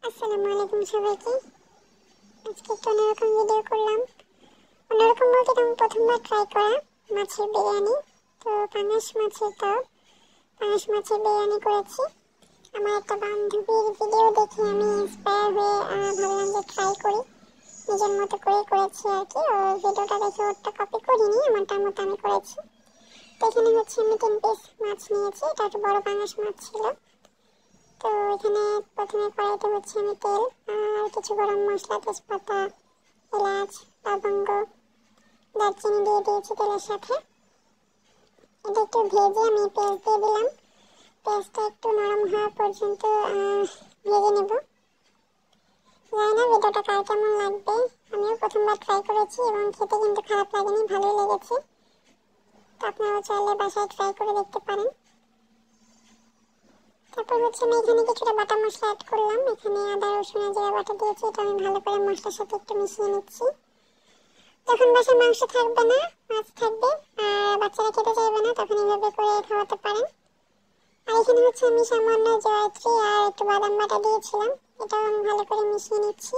আসসালামু আলাইকুম সবাইকে। আজকে একটা অন্যরকম ভিডিও করলাম। অন্যরকম বলতে আমি প্রথমবার ট্রাই করা মাছের বিরিয়ানি। তো পাঙাশ মাছের বিরিয়ানি করেছি। আমার একটা বান্ধবীর ভিডিও দেখে আমি ইন্সপায়ার হয়ে ভাবলাম যে ট্রাই করি। নিজের মতো করে করেছি আর কি। ওর ভিডিওটা দেখে ওরটা কপি করিনি, আমারটার মতো আমি করেছি। তো এখানে হচ্ছে আমি 3 পিস মাছ নিয়েছি। এটা একটা বড় পাঙাশ মাছ ছিল। তো এখানে প্রথমে কড়াইতে হচ্ছে আমি তেল আর কিছু গরম মশলা, তেজপাতা, এলাচ, লবঙ্গ, দারচিনি দিয়ে দিয়েছি তেলের সাথে। এটা একটু ভেজে আমি পেঁয়াজ দিয়ে দিলাম। পেঁয়াজটা একটু নরম হওয়া পর্যন্ত ভেজে নেব। জানি না ভিডিওটা কার কেমন লাগবে। আমিও প্রথমবার ট্রাই করেছি এবং খেতে কিন্তু খারাপ লাগেনি, ভালোই লেগেছে। তো আপনারাও চাইলে বাসায় ট্রাই করে দেখতে পারেন। তারপর হচ্ছে আমি এখানে কিছুটা বাটা মশলা অ্যাড করলাম। এখানে আদা রসুন জিরা বাটা দিয়েছি। এটা আমি ভালো করে মশলার সাথে একটু মিশিয়ে নিচ্ছি। যখন বাসায় মাংস থাকবে না, মাছ থাকবে আর বাচ্চারা খেতে চাইবে না, তখন এইভাবে করে খাওয়াতে পারেন। আর এখানে হচ্ছে আমি সামান্য জয়ত্রী আর একটু বাদাম বাটা দিয়েছিলাম। এটাও আমি ভালো করে মিশিয়ে নিচ্ছি।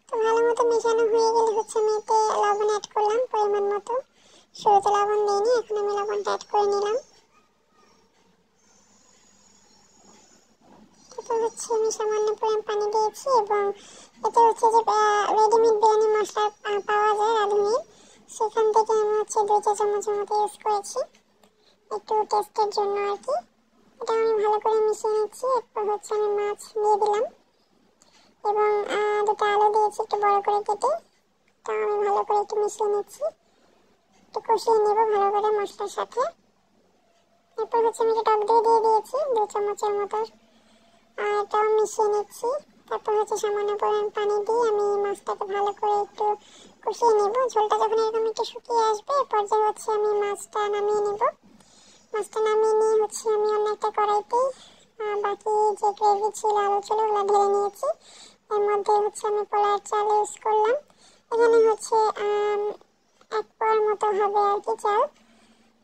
তো ভালো মতো মেশানো হয়ে গেলে হচ্ছে আমি এতে লবণ অ্যাড করলাম পরিমাণ মতো। শুরুতে লবণ দিইনি, এখন আমি লবণটা অ্যাড করে নিলাম। তো হচ্ছে আমি সামান্য পরিমাণ পানি দিয়েছি এবং এতে হচ্ছে যে রেডিমেড বিরিয়ানি মশলা পাওয়া যায় রাঁধুনির, সেখান থেকে আমি হচ্ছে 2 চা চামচের মতো ইউজ করেছি একটু টেস্টের জন্য আর কি। এটা আমি ভালো করে মিশিয়ে নিচ্ছি। এরপর হচ্ছে আমি মাছ দিয়ে দিলাম এবং 2টা আলু দিয়েছি একটু বড় করে কেটে। তো আমি ভালো করে একটু মিশিয়ে নিচ্ছি, একটু কষিয়ে নেব ভালো করে মশলার সাথে। এরপর হচ্ছে আমি টক দই দিয়ে দিয়েছি 2 চামচের মতো, আর এটাও মিশিয়ে নিচ্ছি। তারপর হচ্ছে সামান্য পরিমাণ পানি দিয়ে আমি মাছটাকে ভালো করে একটু কষিয়ে নেব। ঝোলটা যখন এরকম একটু শুকিয়ে আসবে, এ পর্যায়ে হচ্ছে আমি মাছটা নামিয়ে নেব। মাছটা নামিয়ে নিয়ে হচ্ছে আমি অন্য একটা কড়াইতে বাকি যে গ্রেভি ছিল, আলু ছিল, ওগুলো ঢেলে নিয়েছি। এর মধ্যে হচ্ছে আমি পোলার চাল ইউজ করলাম। এখানে হচ্ছে 1 পোয়ার মতো হবে আর কি চাল।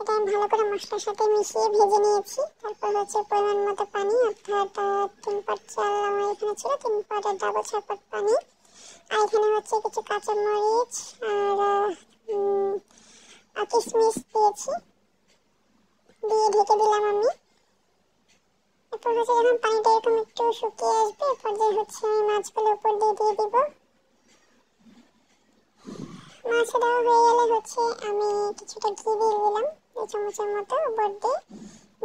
এটা আমি ভালো করে মশলার সাথে মিশিয়ে ভেজে নিয়েছি। তারপর হচ্ছে পরিমাণ মতো পানি, অর্থাৎ 3 পাট চাল আমার এখানে ছিল, 3 পাটের ডাবল 6 পাট পানি। আর এখানে হচ্ছে কিছু কাঁচামরিচ আর কিশমিশ দিয়েছি, দিয়ে ঢেকে দিলাম আমি। এরপর হচ্ছে যখন পানিটা এরকম একটু শুকিয়ে আসবে, এরপর পর্যায়ে হচ্ছে আমি মাছগুলো উপর দিয়ে দিব। মাছ দেওয়া হয়ে গেলে হচ্ছে আমি কিছুটা ঘি দিয়ে দিলাম 2 চামচের মতো উপর দিয়ে।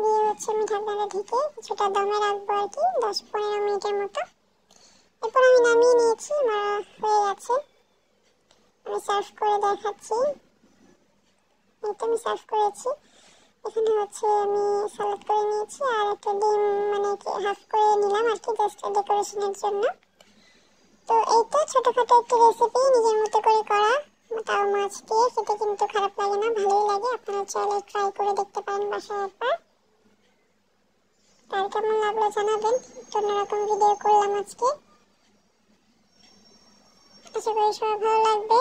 দিয়ে হচ্ছে আমি ঢাকনাটা ঢেকে কিছুটা দমে রাখবো আর কি, 10-15 মিনিটের মতো। এরপর আমি নামিয়ে নিয়েছি, হয়ে গেছে। আমি সার্ভ করে দেখাচ্ছি। এটা আমি সার্ভ করেছি। এখানে হচ্ছে আমি সালাদ করে নিয়েছি আর একটা ডিম মানে হাফ করে নিলাম আর কি, জাস্ট ডেকোরেশনের জন্য। তো এইটা ছোটখাটো একটা রেসিপি, নিজের মতো করে করা, তাও মাছ দিয়ে। খেতে কিন্তু খারাপ লাগে না, ভালোই লাগে। আপনারা চাইলে ট্রাই করে দেখতে পারেন বাসায় একবার। তার কেমন লাগলো জানাবেন। অন্যরকম ভিডিও করলাম আজকে, আশা করি সবার ভালো লাগবে।